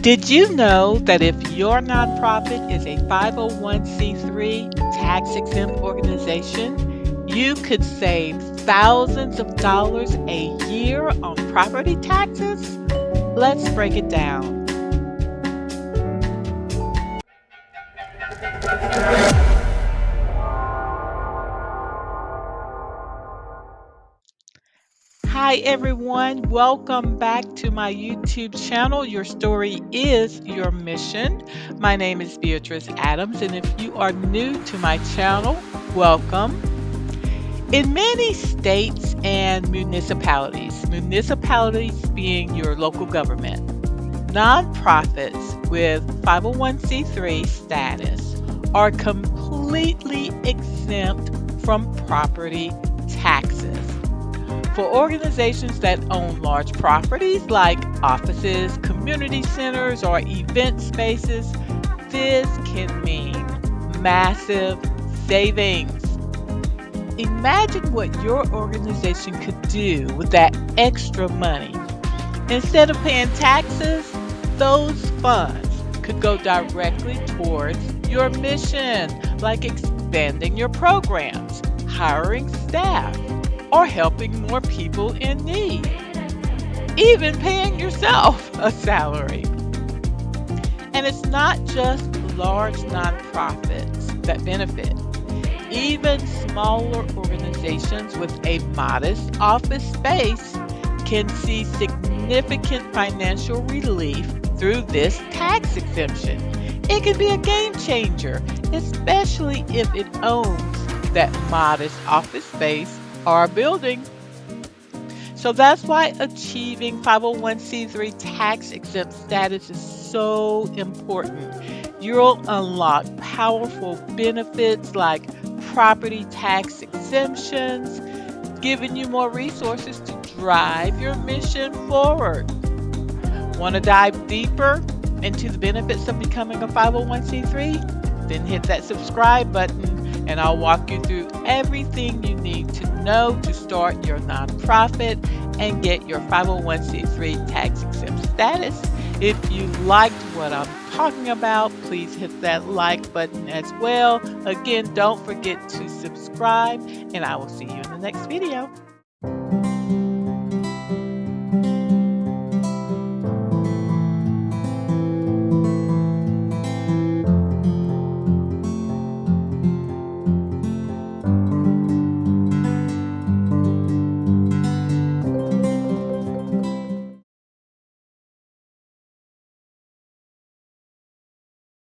Did you know that if your nonprofit is a 501c3 tax exempt organization, you could save thousands of dollars a year on property taxes? Let's break it down. Hi, everyone. Welcome back to my YouTube channel. Your story is your mission. My name is Beatrice Adams, and if you are new to my channel, welcome. In many states and municipalities being your local government, nonprofits with 501c3 status are completely exempt from property taxes. For organizations that own large properties like offices, community centers, or event spaces, this can mean massive savings. Imagine what your organization could do with that extra money. Instead of paying taxes, those funds could go directly towards your mission, like expanding your programs, hiring staff, or helping more people in need, even paying yourself a salary. And it's not just large nonprofits that benefit. Even smaller organizations with a modest office space can see significant financial relief through this tax exemption. It can be a game changer, especially if it owns that modest office space or building. So that's why achieving 501c3 tax exempt status is so important. You'll unlock powerful benefits like property tax exemptions, giving you more resources to drive your mission forward. Want to dive deeper into the benefits of becoming a 501c3? Then hit that subscribe button and I'll walk you through everything you need to know to start your nonprofit and get your 501c3 tax exempt status. If you liked what I'm talking about, please hit that like button as well. Again, don't forget to subscribe, and I will see you in the next video.